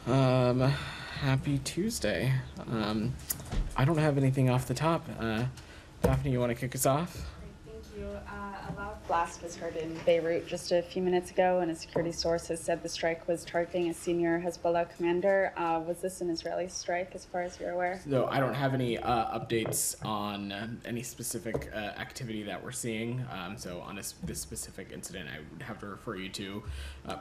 Happy Tuesday. I don't have anything off the top. Daphne, you want to kick us off? Great, thank you. A loud blast was heard in Beirut just a few minutes ago, and a security source has said the strike was targeting a senior Hezbollah commander. Was this an Israeli strike, as far as you're aware? So I don't have any updates on any specific activity that we're seeing. So on this specific incident, I would have to refer you to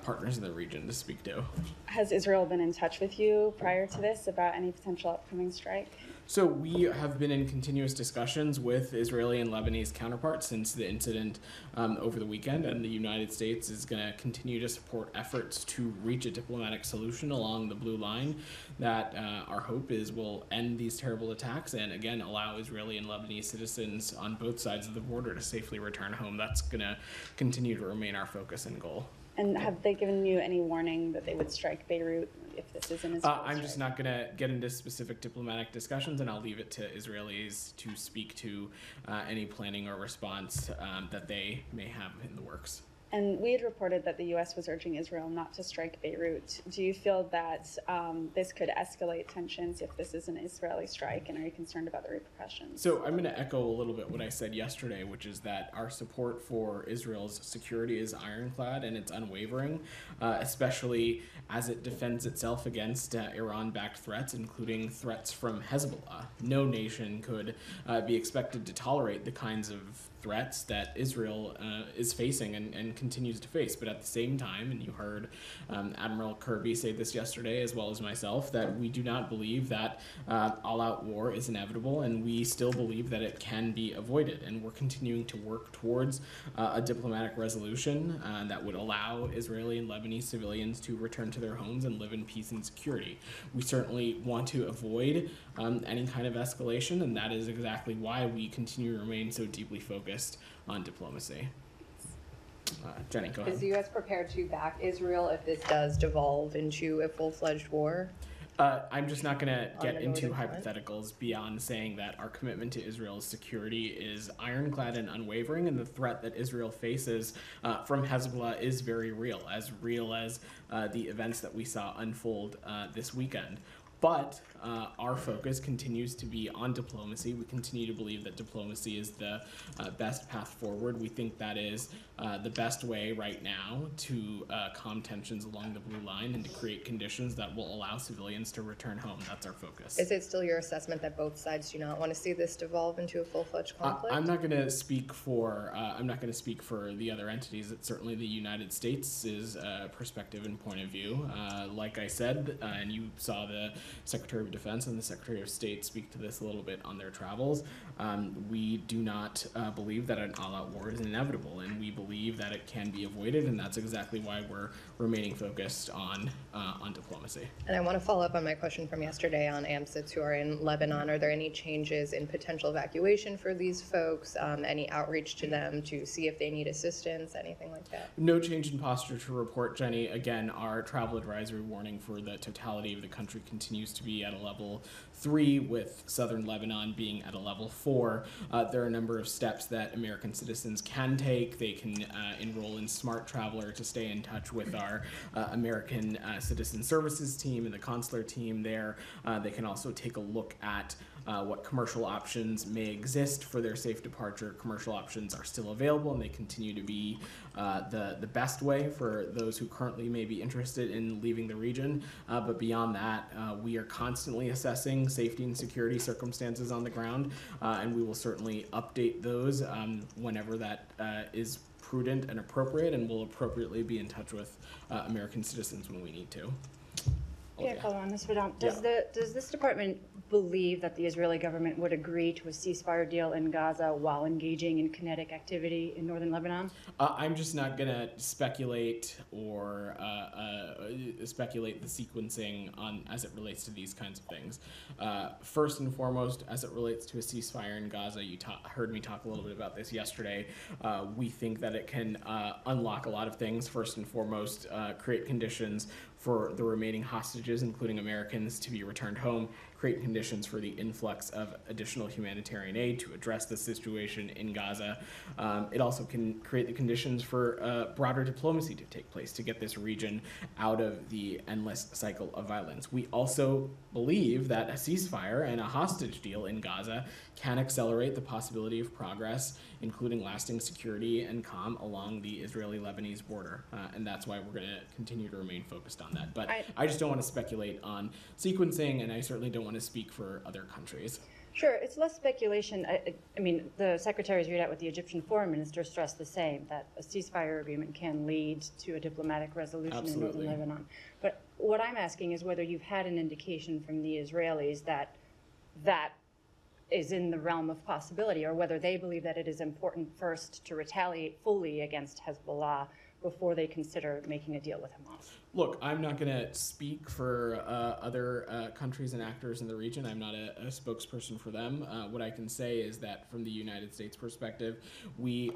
partners in the region to speak to. Has Israel been in touch with you prior to this about any potential upcoming strike? So we have been in continuous discussions with Israeli and Lebanese counterparts since the incident over the weekend, and the United States is going to continue to support efforts to reach a diplomatic solution along the blue line that our hope is will end these terrible attacks and, again, allow Israeli and Lebanese citizens on both sides of the border to safely return home. That's going to continue to remain our focus and goal. And have they given you any warning that they would strike Beirut if this is an Israeli strike? I'm just not going to get into specific diplomatic discussions, and I'll leave it to Israelis to speak to any planning or response that they may have in the works. And we had reported that the U.S. was urging Israel not to strike Beirut. Do you feel that this could escalate tensions if this is an Israeli strike, and are you concerned about the repercussions? So I'm going to echo a little bit what I said yesterday, which is that our support for Israel's security is ironclad and it's unwavering, especially as it defends itself against Iran-backed threats, including threats from Hezbollah. No nation could be expected to tolerate the kinds of threats that Israel is facing and continues to face. But at the same time, and you heard Admiral Kirby say this yesterday as well as myself, that we do not believe that all-out war is inevitable, and we still believe that it can be avoided. And we're continuing to work towards a diplomatic resolution that would allow Israeli and Lebanese civilians to return to their homes and live in peace and security. We certainly want to avoid any kind of escalation, and that is exactly why we continue to remain so deeply focused on diplomacy. Jenny, go ahead. Is the U.S. prepared to back Israel if this does devolve into a full-fledged war? I'm just not going to get into hypotheticals beyond saying that our commitment to Israel's security is ironclad and unwavering, and the threat that Israel faces from Hezbollah is very real as the events that we saw unfold this weekend. But our focus continues to be on diplomacy. We continue to believe that diplomacy is the best path forward. We think that is the best way right now to calm tensions along the blue line and to create conditions that will allow civilians to return home. That's our focus. Is it still your assessment that both sides do not want to see this devolve into a full-fledged conflict? I'm not going to speak for the other entities. It's certainly the United States' perspective and point of view. Like I said, and you saw the Secretary of Defense and the Secretary of State speak to this a little bit on their travels. We do not believe that an all-out war is inevitable, and we believe that it can be avoided, and that's exactly why we're remaining focused on diplomacy. And I want to follow up on my question from yesterday on AMSITs who are in Lebanon. Are there any changes in potential evacuation for these folks? Any outreach to them to see if they need assistance, anything like that? No change in posture to report, Jenny. Again, our travel advisory warning for the totality of the country continues to be at a level 3, with southern Lebanon being at a level 4. There are a number of steps that American citizens can take. They can enroll in Smart Traveler to stay in touch with our American Citizen Services team and the consular team there. They can also take a look at what commercial options may exist for their safe departure. Commercial options are still available, and they continue to be the best way for those who currently may be interested in leaving the region. But beyond that, we are constantly assessing safety and security circumstances on the ground, and we will certainly update those whenever that is prudent and appropriate, and we'll appropriately be in touch with American citizens when we need to. Yeah, follow on this, Vedant. Does this department believe that the Israeli government would agree to a ceasefire deal in Gaza while engaging in kinetic activity in northern Lebanon? I'm just not going to speculate or speculate the sequencing on as it relates to these kinds of things. First and foremost, as it relates to a ceasefire in Gaza, you heard me talk a little bit about this yesterday. We think that it can unlock a lot of things. First and foremost, create conditions for the remaining hostages, including Americans, to be returned home, create conditions for the influx of additional humanitarian aid to address the situation in Gaza. It also can create the conditions for broader diplomacy to take place to get this region out of the endless cycle of violence. We also believe that a ceasefire and a hostage deal in Gaza can accelerate the possibility of progress, including lasting security and calm along the Israeli-Lebanese border. And that's why we're going to continue to remain focused on that. But I just don't want to speculate on sequencing, and I certainly don't want to speak for other countries. Sure, it's less speculation. I mean, the secretaries read out with the Egyptian foreign minister stressed the same, that a ceasefire agreement can lead to a diplomatic resolution Absolutely. in northern Lebanon. But what I'm asking is whether you've had an indication from the Israelis that that is in the realm of possibility, or whether they believe that it is important first to retaliate fully against Hezbollah before they consider making a deal with Hamas. Look, I'm not going to speak for other countries and actors in the region. I'm not a spokesperson for them. What I can say is that from the United States perspective, we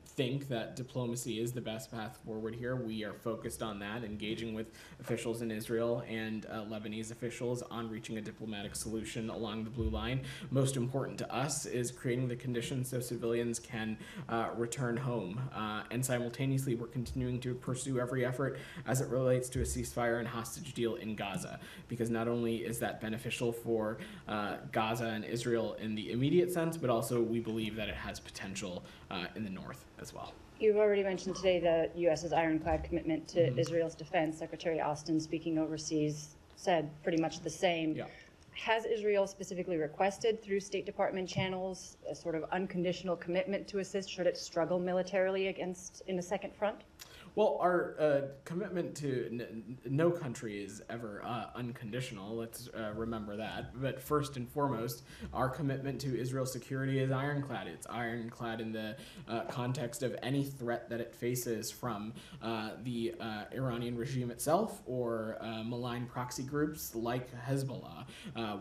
think that diplomacy is the best path forward here. We are focused on that, engaging with officials in Israel and Lebanese officials on reaching a diplomatic solution along the blue line. Most important to us is creating the conditions so civilians can return home. And simultaneously, we're continuing to pursue every effort as it relates to a ceasefire and hostage deal in Gaza, because not only is that beneficial for Gaza and Israel in the immediate sense, but also we believe that it has potential in the north as well. You've already mentioned today the U.S.'s ironclad commitment to Israel's defense. Secretary Austin, speaking overseas, said pretty much the same. Yeah. Has Israel specifically requested through State Department channels a sort of unconditional commitment to assist should it struggle militarily in a second front? Well, our commitment to no country is ever unconditional. Let's remember that. But first and foremost, our commitment to Israel's security is ironclad. It's ironclad in the context of any threat that it faces from the Iranian regime itself or malign proxy groups like Hezbollah.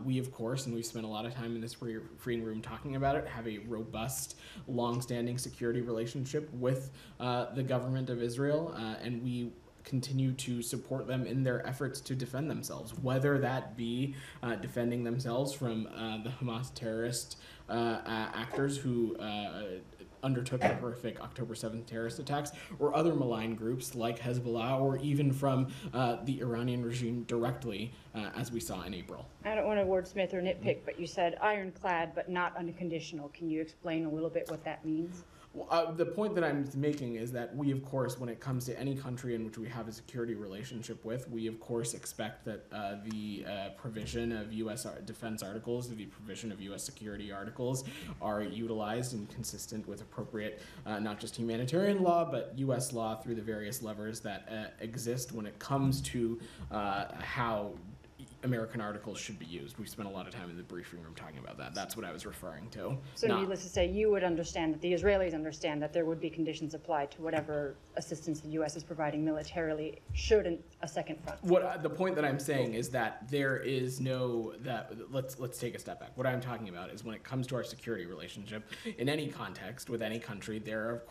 We, of course, and we've spent a lot of time in this freeing room talking about it, have a robust, long-standing security relationship with the government of Israel. And we continue to support them in their efforts to defend themselves, whether that be defending themselves from the Hamas terrorist actors who undertook the horrific October 7th terrorist attacks, or other malign groups like Hezbollah, or even from the Iranian regime directly, as we saw in April. I don't want to wordsmith or nitpick, but you said ironclad but not unconditional. Can you explain a little bit what that means? Well, the point that I'm making is that we, of course, when it comes to any country in which we have a security relationship with, we, of course, expect that the provision of U.S. defense articles, the provision of U.S. security articles are utilized and consistent with appropriate, not just humanitarian law, but U.S. law through the various levers that exist when it comes to how American articles should be used. We spent a lot of time in the briefing room talking about that. That's what I was referring to. So needless to say, you would understand that the Israelis understand that there would be conditions applied to whatever assistance the U.S. is providing militarily should a second front. The point that I'm saying is that there is no, let's take a step back. What I'm talking about is when it comes to our security relationship, in any context with any country, there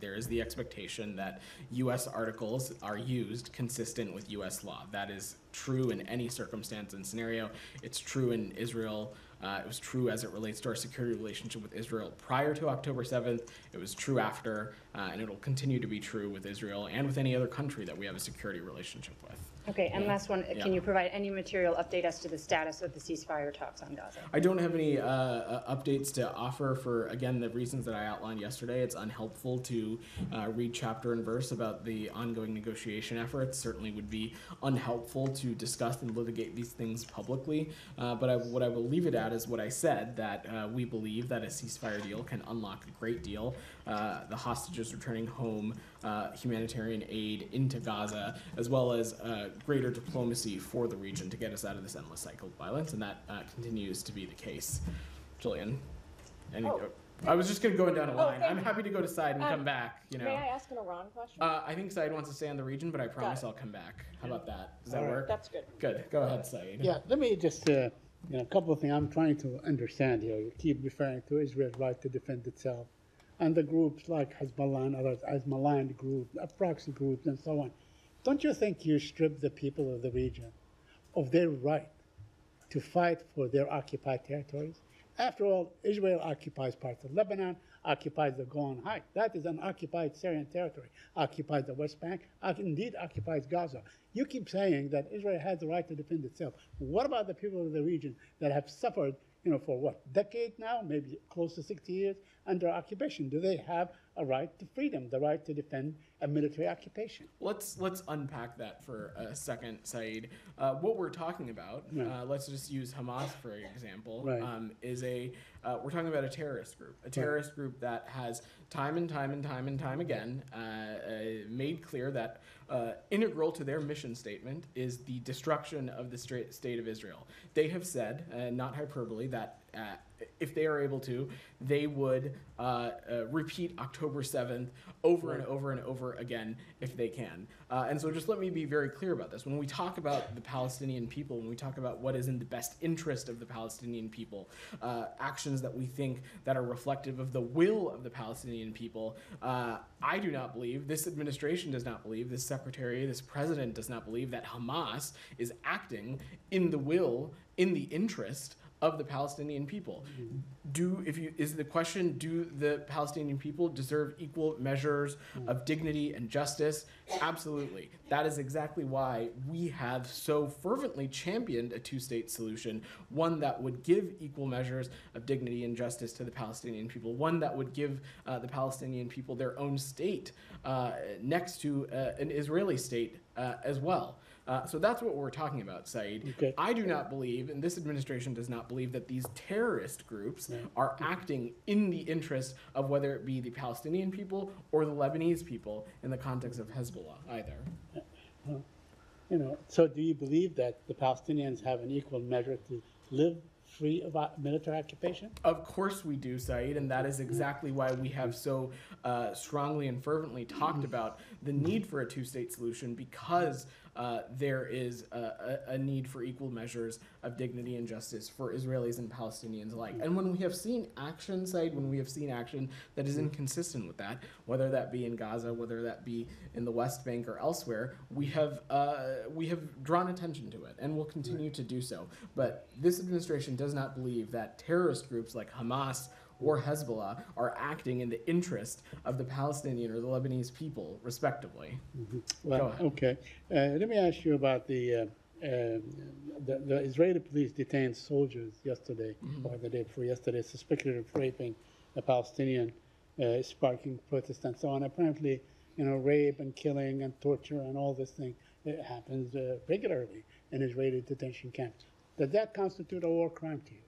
is the expectation that U.S. articles are used consistent with U.S. law. That is true in any circumstance and scenario. It's true in Israel. It was true as it relates to our security relationship with Israel prior to October 7th. It was true after, and it'll continue to be true with Israel and with any other country that we have a security relationship with. Okay, and last one, can you provide any material update as to the status of the ceasefire talks on Gaza? I don't have any updates to offer for, again, the reasons that I outlined yesterday. It's unhelpful to read chapter and verse about the ongoing negotiation efforts. Certainly would be unhelpful to discuss and litigate these things publicly. But what I will leave it at is what I said, that we believe that a ceasefire deal can unlock a great deal. The hostages returning home, humanitarian aid into Gaza, as well as greater diplomacy for the region to get us out of this endless cycle of violence, and that continues to be the case. Jillian, I was just going to go down a line. I'm happy to go to Said and come back. May I ask an Iran question? I think Said wants to stay on the region, but I promise I'll come back. How about that? Does that work? That's good. Good. Go ahead, Said. Yeah, let me just, a couple of things I'm trying to understand here. You keep referring to Israel's right to defend itself, and the groups like Hezbollah and others as maligned groups, proxy groups, and so on. Don't you think you strip the people of the region of their right to fight for their occupied territories? After all, Israel occupies parts of Lebanon, occupies the Golan Heights. That is an occupied Syrian territory, occupies the West Bank, indeed occupies Gaza. You keep saying that Israel has the right to defend itself. What about the people of the region that have suffered, for what, decade now, maybe close to 60 years under occupation? Do they have a right to freedom, the right to defend a military occupation? Let's unpack that for a second, Saeed. What we're talking about, let's just use Hamas for example, Right. We're talking about a terrorist group that has time and time again made clear that integral to their mission statement is the destruction of the state of Israel. They have said, not hyperbole, that if they are able to, they would repeat October 7th over and over and over again if they can. And so just let me be very clear about this. When we talk about the Palestinian people, when we talk about what is in the best interest of the Palestinian people, actions that we think that are reflective of the will of the Palestinian people, I do not believe, this administration does not believe, this secretary, this president does not believe that Hamas is acting in the interest of the Palestinian people. Is the question, do the Palestinian people deserve equal measures of dignity and justice? Absolutely. That is exactly why we have so fervently championed a two-state solution, one that would give equal measures of dignity and justice to the Palestinian people, one that would give the Palestinian people their own state next to an Israeli state as well. So that's what we're talking about, Saeed. Okay. I do not believe, and this administration does not believe, that these terrorist groups are acting in the interest of whether it be the Palestinian people or the Lebanese people in the context of Hezbollah either. So do you believe that the Palestinians have an equal measure to live free of military occupation? Of course we do, Saeed, and that is exactly why we have so strongly and fervently talked about the need for a two-state solution, because there is a need for equal measures of dignity and justice for Israelis and Palestinians alike. And when we have seen action, Saeed, when we have seen action that is inconsistent with that, whether that be in Gaza, whether that be in the West Bank or elsewhere, we have drawn attention to it and will continue to do so. But this administration does not believe that terrorist groups like Hamas or Hezbollah are acting in the interest of the Palestinian or the Lebanese people, respectively. Well, Go ahead. okay. Let me ask you about the Israeli police detained soldiers yesterday, or the day before yesterday, suspected of raping a Palestinian, sparking protests and so on. Apparently, rape and killing and torture and all this thing, it happens regularly in Israeli detention camps. Does that constitute a war crime to you?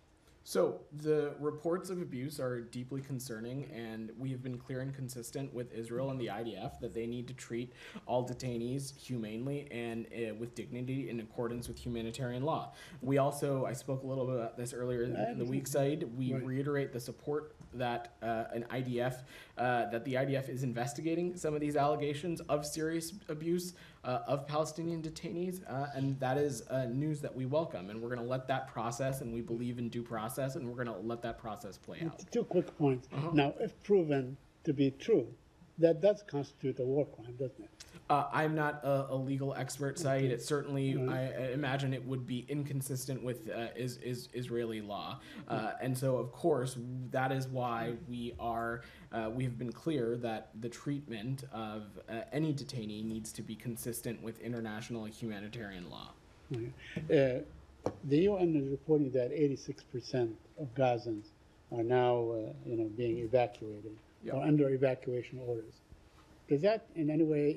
So the reports of abuse are deeply concerning, and we have been clear and consistent with Israel and the IDF that they need to treat all detainees humanely and with dignity in accordance with humanitarian law. We also, I spoke a little bit about this earlier in the week, Said. We reiterate the support that the IDF is investigating some of these allegations of serious abuse of Palestinian detainees, and that is news that we welcome, and we're going to let that process, and we believe in due process, and we're going to let that process play out. Two quick points. Now, if proven to be true, that does constitute a war crime, doesn't it? I'm not a legal expert, Saeed. It certainly, I imagine it would be inconsistent with Israeli law. And so, of course, that is why we have been clear that the treatment of any detainee needs to be consistent with international humanitarian law. The UN is reporting that 86% of Gazans are now, being evacuated or under evacuation orders. Does that in any way,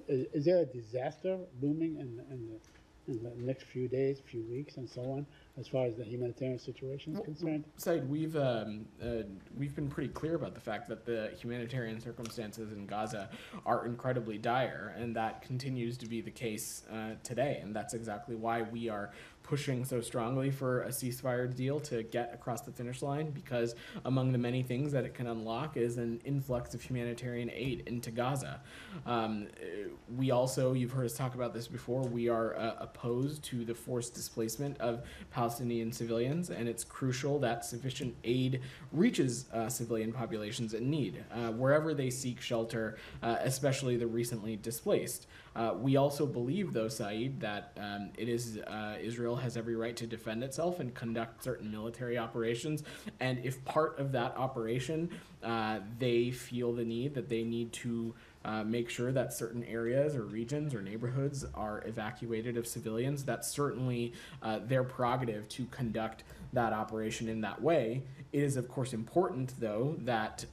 is there a disaster looming in the next few days, few weeks, and so on, as far as the humanitarian situation is concerned? Said, we've been pretty clear about the fact that the humanitarian circumstances in Gaza are incredibly dire, and that continues to be the case today. And that's exactly why we are pushing so strongly for a ceasefire deal to get across the finish line, because among the many things that it can unlock is an influx of humanitarian aid into Gaza. We also, you've heard us talk about this before, we are opposed to the forced displacement of Palestinian civilians, and it's crucial that sufficient aid reaches civilian populations in need, wherever they seek shelter, especially the recently displaced. We also believe, though, Saeed, that it is Israel's Israel has every right to defend itself and conduct certain military operations. And if part of that operation, they feel the need that they need to make sure that certain areas or regions or neighborhoods are evacuated of civilians, that's certainly their prerogative to conduct that operation in that way. It is, of course, important, though, that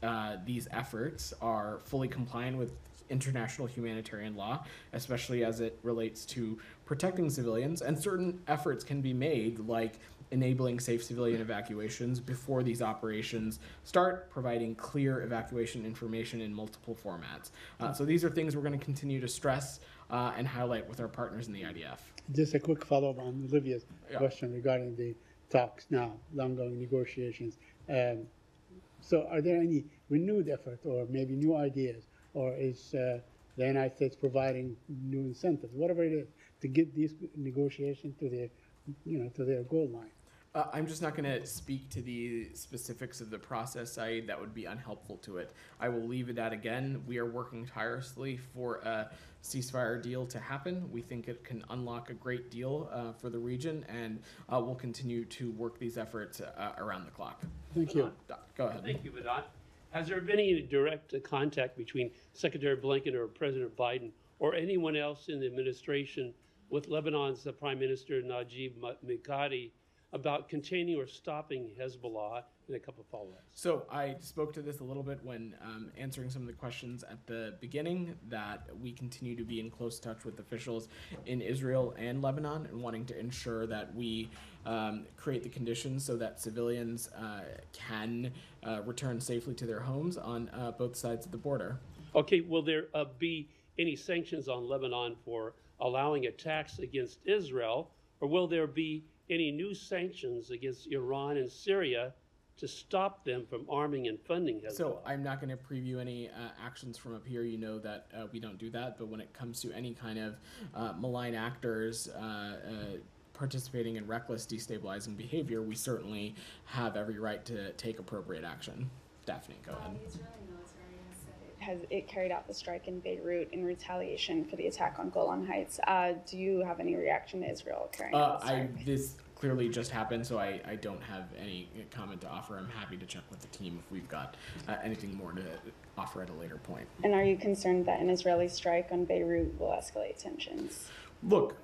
these efforts are fully compliant with international humanitarian law, especially as it relates to protecting civilians, and certain efforts can be made, like enabling safe civilian evacuations before these operations start, providing clear evacuation information in multiple formats. So these are things we're going to continue to stress and highlight with our partners in the IDF. Just a quick follow-up on Olivia's question regarding the talks now, the ongoing negotiations. So are there any renewed effort or maybe new ideas, or is the United States providing new incentives, whatever it is, to get these negotiations to their, to their goal line? I'm just not going to speak to the specifics of the process, Saeed. That would be unhelpful to it. I will leave it at, again, we are working tirelessly for a ceasefire deal to happen. We think it can unlock a great deal for the region, and we'll continue to work these efforts around the clock. Thank you. Go ahead. Thank you, Vedant. Has there been any direct contact between Secretary Blinken or President Biden or anyone else in the administration with Lebanon's Prime Minister Najib Mikati about containing or stopping Hezbollah? And a couple of follow-ups. So I spoke to this a little bit when answering some of the questions at the beginning, that we continue to be in close touch with officials in Israel and Lebanon and wanting to ensure that we create the conditions so that civilians can return safely to their homes on both sides of the border. Okay, will there be any sanctions on Lebanon for allowing attacks against Israel, or will there be any new sanctions against Iran and Syria to stop them from arming and funding Hezbollah? So I'm not going to preview any actions from up here. You know that we don't do that. But when it comes to any kind of malign actors participating in reckless destabilizing behavior, we certainly have every right to take appropriate action. Daphne, go ahead. The Israeli military has said it carried out the strike in Beirut in retaliation for the attack on Golan Heights. Do you have any reaction to Israel carrying out the strike? This clearly just happened, so I don't have any comment to offer. I'm happy to check with the team if we've got anything more to offer at a later point. And are you concerned that an Israeli strike on Beirut will escalate tensions? Look,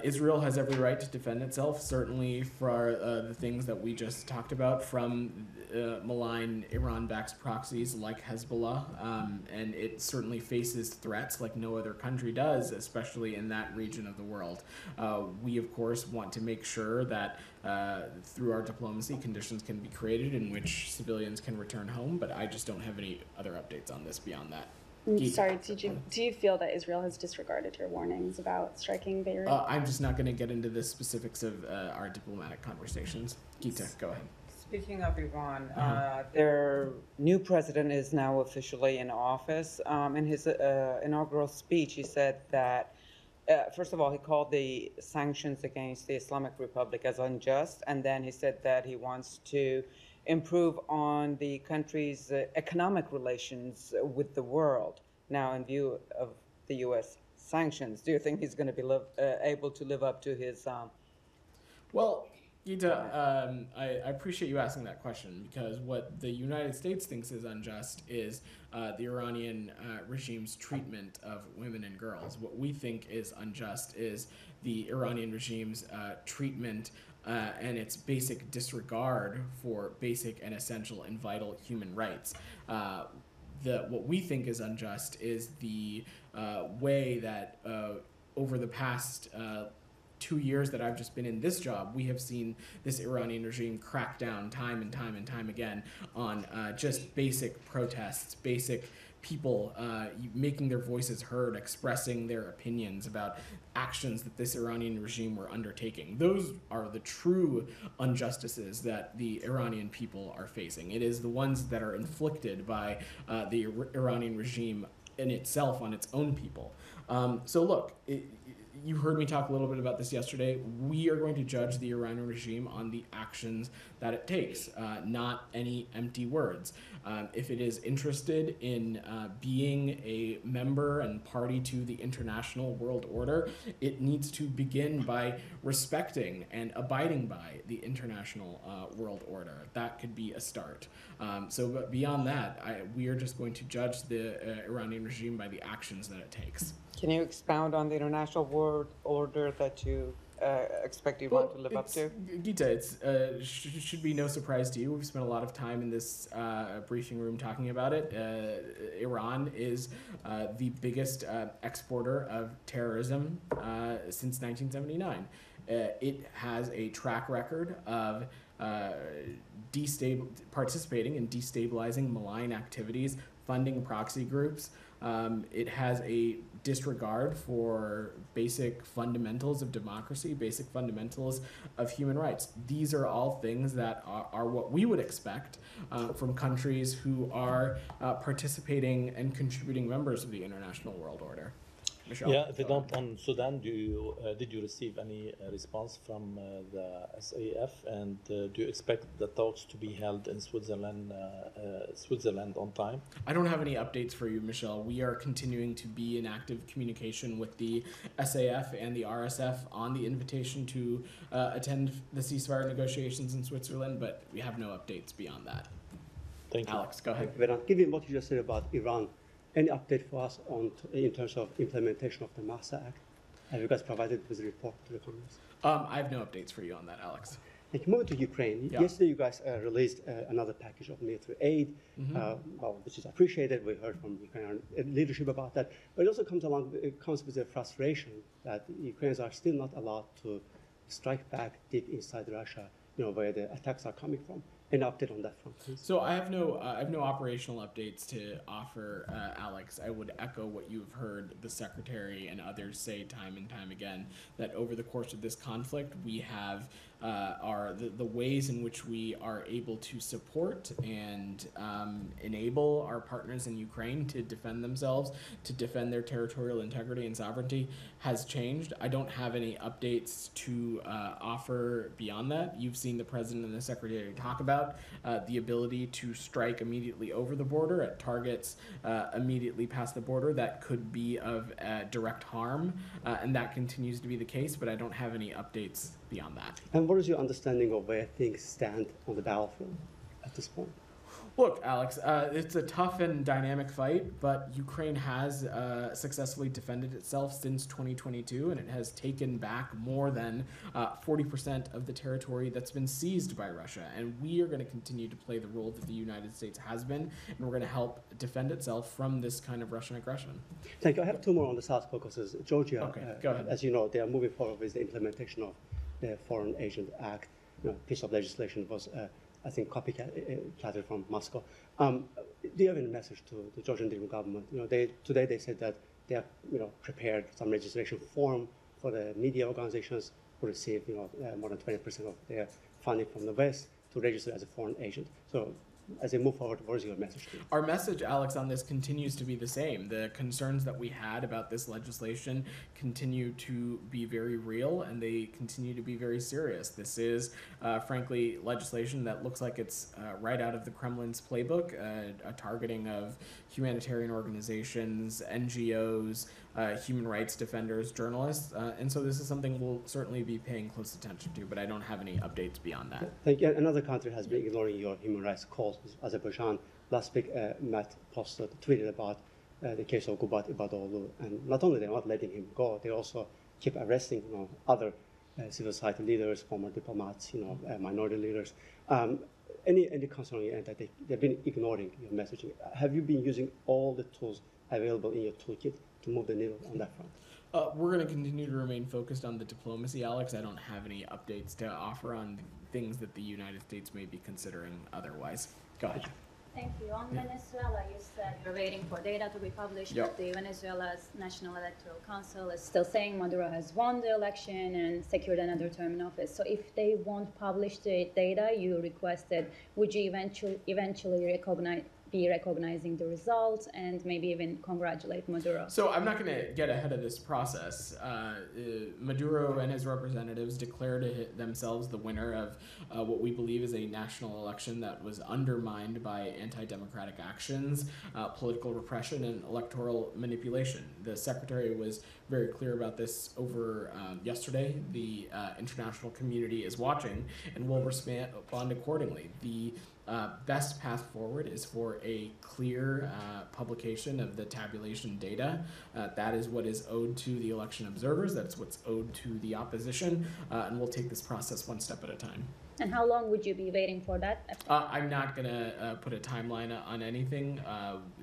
Israel has every right to defend itself, certainly for the things that we just talked about, from malign Iran-backed proxies like Hezbollah, and it certainly faces threats like no other country does, especially in that region of the world. We, of course, want to make sure that through our diplomacy, conditions can be created in which civilians can return home, but I just don't have any other updates on this beyond that. Sorry, do you feel that Israel has disregarded your warnings about striking Beirut? I'm just not going to get into the specifics of our diplomatic conversations. Gita, go ahead. Speaking of Iran, their new president is now officially in office. In his inaugural speech, he said that, first of all, he called the sanctions against the Islamic Republic as unjust, and then he said that he wants to improve on the country's economic relations with the world. Now, in view of the U.S. sanctions, do you think he's going to be able to live up to his? Well, Gita, I appreciate you asking that question, because what the United States thinks is unjust is the Iranian regime's treatment of women and girls. What we think is unjust is the Iranian regime's treatment and its basic disregard for basic and essential and vital human rights. What we think is unjust is the way that over the past 2 years that I've just been in this job, we have seen this Iranian regime crack down time and time and time again on just basic protests, basic people making their voices heard, expressing their opinions about actions that this Iranian regime were undertaking. Those are the true injustices that the Iranian people are facing. It is the ones that are inflicted by the Iranian regime in itself on its own people. So look, you heard me talk a little bit about this yesterday. We are going to judge the Iranian regime on the actions that it takes, not any empty words. if it is interested in being a member and party to the international world order, it needs to begin by respecting and abiding by the international world order. That could be a start. But beyond that, we are just going to judge the Iranian regime by the actions that it takes. Can you expound on the international world order that you expect Iran to live up to? Gita, it should be no surprise to you. We've spent a lot of time in this briefing room talking about it. Iran is the biggest exporter of terrorism since 1979. It has a track record of participating in destabilizing malign activities, funding proxy groups. It has a disregard for basic fundamentals of democracy, basic fundamentals of human rights. These are all things that are what we would expect from countries who are participating and contributing members of the international world order. Michelle? Yeah, Vedant, on Sudan, did you receive any response from the SAF, and do you expect the talks to be held in Switzerland on time? I don't have any updates for you, Michelle. We are continuing to be in active communication with the SAF and the RSF on the invitation to attend the ceasefire negotiations in Switzerland, but we have no updates beyond that. Thank you. Alex, go ahead. Vedant, given what you just said about Iran, any update for us in terms of implementation of the Massa Act? Have you guys provided with a report to the Congress? I have no updates for you on that, Alex. Thank you. Moving to Ukraine. Yeah. Yesterday, you guys released another package of military aid, which is appreciated. We heard from Ukrainian leadership about that. But it also comes with a frustration that Ukrainians are still not allowed to strike back deep inside Russia, where the attacks are coming from. An update on that front, please. So I have no operational updates to offer, Alex. I would echo what you've heard the Secretary and others say time and time again, that over the course of this conflict, we have the ways in which we are able to support and enable our partners in Ukraine to defend themselves, to defend their territorial integrity and sovereignty has changed. I don't have any updates to offer beyond that. You've seen the President and the Secretary talk about the ability to strike immediately over the border at targets immediately past the border that could be of direct harm, and that continues to be the case, but I don't have any updates beyond that. And what is your understanding of where things stand on the battlefield at this point? Look, Alex, it's a tough and dynamic fight, but Ukraine has successfully defended itself since 2022, and it has taken back more than 40% of the territory that's been seized by Russia. And we are going to continue to play the role that the United States has been, and we're going to help defend itself from this kind of Russian aggression. Thank you. I have two more on the South Caucasus. Georgia, Okay, go ahead. As you know, they are moving forward with the implementation of the Foreign Agent Act. Piece of legislation was I think copycatted from Moscow. Do you have any message to the Georgian government? Today they said that they have prepared some registration form for the media organizations who receive more than 20% of their funding from the West to register as a foreign agent. So as they move forward, what is your message to you? Our message, Alex, on this continues to be the same. The concerns that we had about this legislation continue to be very real, and they continue to be very serious. This is, frankly, legislation that looks like it's right out of the Kremlin's playbook, a targeting of humanitarian organizations, NGOs, human rights defenders, journalists, and so this is something we'll certainly be paying close attention to, but I don't have any updates beyond that. Thank you. Another country has been ignoring your human rights calls, Azerbaijan. Last week, Matt tweeted about the case of Gubat Ibadoglu, and not only they're not letting him go, they also keep arresting other civil society leaders, former diplomats, minority leaders. Any concern on your end that they've been ignoring your messaging? Have you been using all the tools available in your toolkit to move the needle on that front? We're going to continue to remain focused on the diplomacy, Alex. I don't have any updates to offer on things that the United States may be considering otherwise. Go ahead. Thank you. On Venezuela, you said you're waiting for data to be published, but the Venezuela's National Electoral Council is still saying Maduro has won the election and secured another term in office. So if they won't publish the data you requested, would you eventually be recognizing the results and maybe even congratulate Maduro? So I'm not going to get ahead of this process. Maduro and his representatives declared themselves the winner of what we believe is a national election that was undermined by anti-democratic actions, political repression, and electoral manipulation. The secretary was very clear about this over yesterday. The international community is watching and will respond accordingly. The best path forward is for a clear publication of the tabulation data. That is what is owed to the election observers. That's what's owed to the opposition, and we'll take this process one step at a time. And how long would you be waiting for that? I'm not going to put a timeline on anything.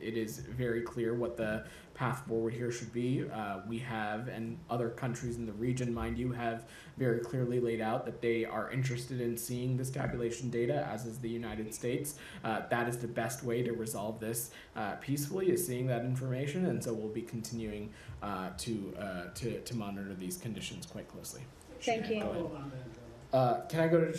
It is very clear what the path forward here should be. We have, and other countries in the region, mind you, have very clearly laid out that they are interested in seeing this tabulation data, as is the United States. That is the best way to resolve this peacefully, is seeing that information, and so we'll be continuing to monitor these conditions quite closely. Thank you. Can I go to...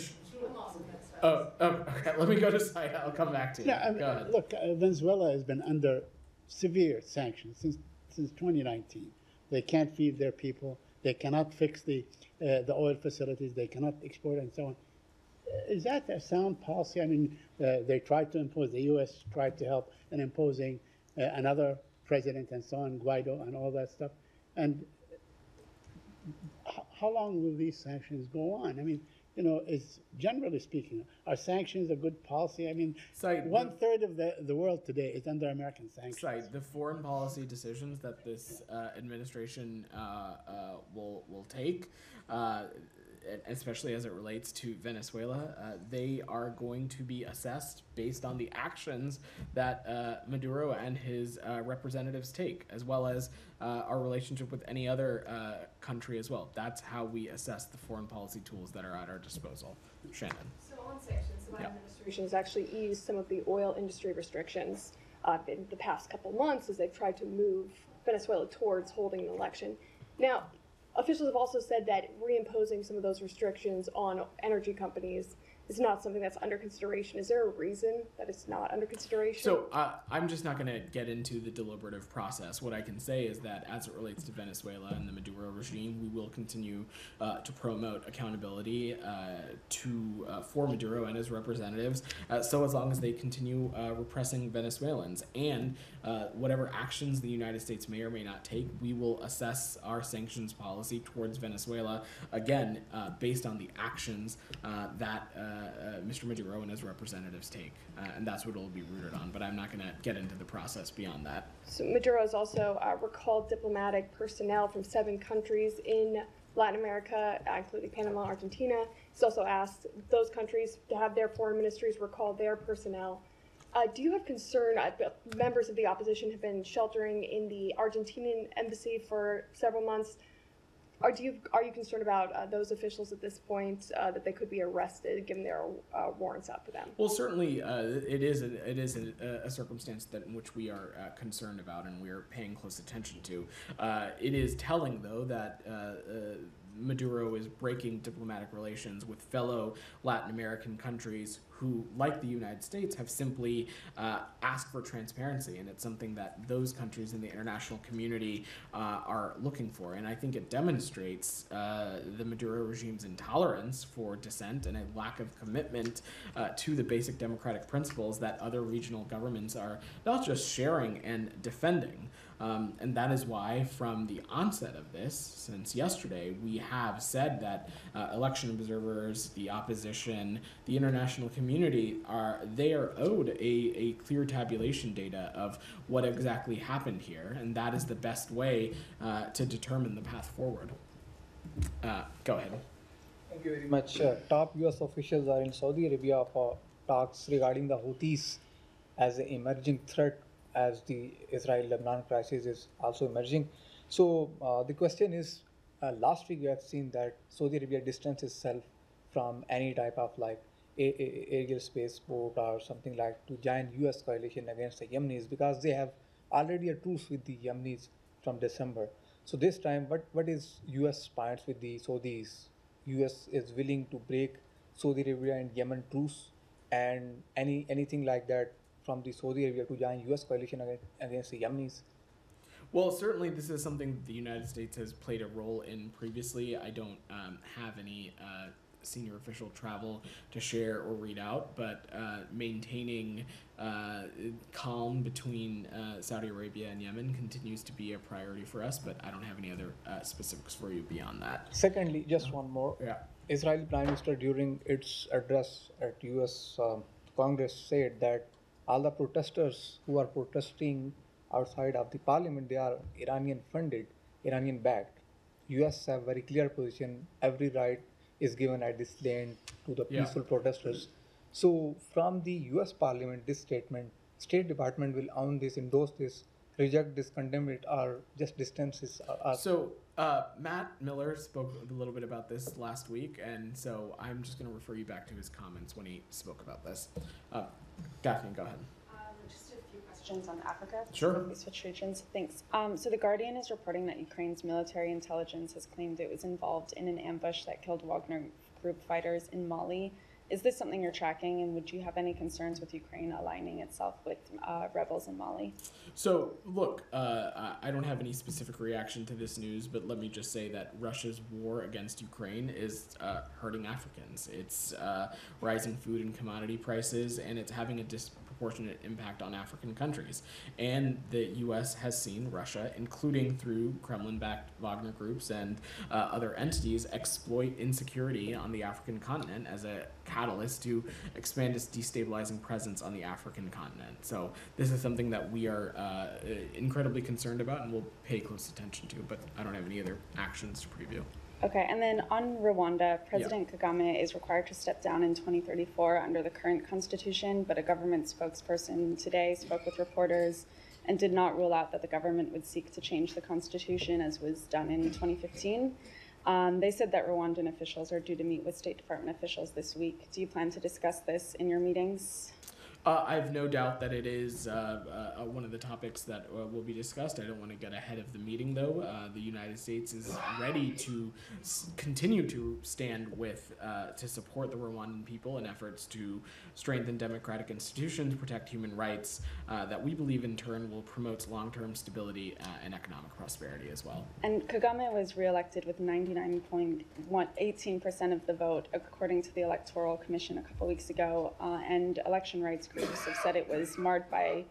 okay. Let me go to site. I'll come back to you. Yeah, Go ahead. look, Venezuela has been under severe sanctions since 2019. They can't feed their people. They cannot fix the oil facilities. They cannot export and so on. Is that a sound policy? I mean, they tried to impose, the U.S. tried to help in imposing another president and so on, Guaido and all that stuff. And how long will these sanctions go on? I mean, you know, is generally speaking, are sanctions a good policy? I mean, one-third of the world today is under American sanctions. The foreign policy decisions that this administration will take, especially as it relates to Venezuela, they are going to be assessed based on the actions that Maduro and his representatives take, as well as our relationship with any other country as well. That's how we assess the foreign policy tools that are at our disposal. Shannon. So on sanctions, the Biden administration has actually eased some of the oil industry restrictions in the past couple months as they've tried to move Venezuela towards holding an election. Now, officials have also said that reimposing some of those restrictions on energy companies is not something that's under consideration. Is there a reason that it's not under consideration? So I'm just not going to get into the deliberative process. What I can say is that as it relates to Venezuela and the Maduro regime, we will continue to promote accountability for Maduro and his representatives, so as long as they continue repressing Venezuelans. And whatever actions the United States may or may not take, we will assess our sanctions policy towards Venezuela, again, based on the actions that Mr. Maduro and his representatives take. And that's what it will be rooted on. But I'm not going to get into the process beyond that. So Maduro has also recalled diplomatic personnel from 7 countries in Latin America, including Panama, Argentina. He's also asked those countries to have their foreign ministries recall their personnel. Do you have concern? Members of the opposition have been sheltering in the Argentinian embassy for several months. Are you concerned about those officials at this point, that they could be arrested given there are warrants out for them? Well, certainly it is a circumstance in which we are concerned about and we are paying close attention to. It is telling, though, that Maduro is breaking diplomatic relations with fellow Latin American countries who, like the United States, have simply asked for transparency, and it's something that those countries in the international community are looking for. And I think it demonstrates the Maduro regime's intolerance for dissent and a lack of commitment to the basic democratic principles that other regional governments are not just sharing and defending. And that is why, from the onset of this, since yesterday, we have said that election observers, the opposition, the international community are owed a clear tabulation data of what exactly happened here, and that is the best way to determine the path forward. Go ahead. Thank you very much. Top U.S. officials are in Saudi Arabia for talks regarding the Houthis as an emerging threat, as the Israel-Lebanon crisis is also emerging. So the question is, last week we have seen that Saudi Arabia distanced itself from any type of like aerial space sport or something like to join US coalition against the Yemenis, because they have already a truce with the Yemenis from December. So this time, what is US stance with the Saudis? US is willing to break Saudi Arabia and Yemen truce, and anything like that from the Saudi Arabia to join U.S. coalition against the Yemenis? Well, certainly this is something the United States has played a role in previously. I don't have any senior official travel to share or read out, but maintaining calm between Saudi Arabia and Yemen continues to be a priority for us, but I don't have any other specifics for you beyond that. Secondly, just one more. Yeah. Israeli Prime Minister during its address at U.S. Congress said that all the protesters who are protesting outside of the parliament, they are Iranian funded, Iranian backed. U.S. have very clear position. Every right is given at this land to the peaceful protesters. So from the U.S. Parliament, this statement, State Department will own this, endorse this, reject this, condemn it, or just distance this. So Matt Miller spoke a little bit about this last week, and so I'm just going to refer you back to his comments when he spoke about this. Daphne, go ahead. Just a few questions on Africa. Sure. We switch regions. Thanks. So The Guardian is reporting that Ukraine's military intelligence has claimed it was involved in an ambush that killed Wagner Group fighters in Mali. Is this something you're tracking, and would you have any concerns with Ukraine aligning itself with rebels in Mali? So, look, I don't have any specific reaction to this news, but let me just say that Russia's war against Ukraine is hurting Africans. It's rising food and commodity prices, and it's having a disproportionate impact on African countries. And the U.S. has seen Russia, including through Kremlin-backed Wagner groups and other entities, exploit insecurity on the African continent as a catalyst to expand its destabilizing presence on the African continent. So this is something that we are incredibly concerned about and will pay close attention to, but I don't have any other actions to preview. Okay, and then on Rwanda, President Kagame is required to step down in 2034 under the current constitution, but a government spokesperson today spoke with reporters and did not rule out that the government would seek to change the constitution as was done in 2015. They said that Rwandan officials are due to meet with State Department officials this week. Do you plan to discuss this in your meetings? I have no doubt that it is one of the topics that will be discussed. I don't want to get ahead of the meeting, though. The United States is ready to continue to stand with, to support the Rwandan people in efforts to strengthen democratic institutions, protect human rights, that we believe in turn will promote long-term stability and economic prosperity as well. And Kagame was reelected with 99.18% of the vote, according to the Electoral Commission a couple weeks ago, and election rights groups have said it was marred by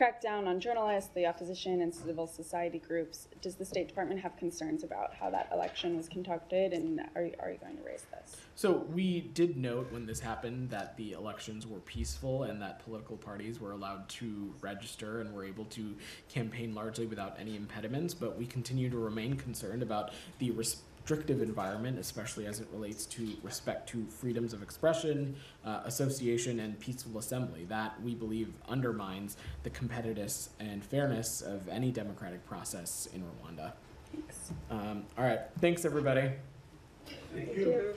crackdown on journalists, the opposition, and civil society groups. Does the State Department have concerns about how that election was conducted, and are you going to raise this? So we did note when this happened that the elections were peaceful and that political parties were allowed to register and were able to campaign largely without any impediments, but we continue to remain concerned about the restrictive environment, especially as it relates to respect to freedoms of expression, association, and peaceful assembly. That, we believe, undermines the competitiveness and fairness of any democratic process in Rwanda. Thanks. All right. Thanks, everybody. Thank you.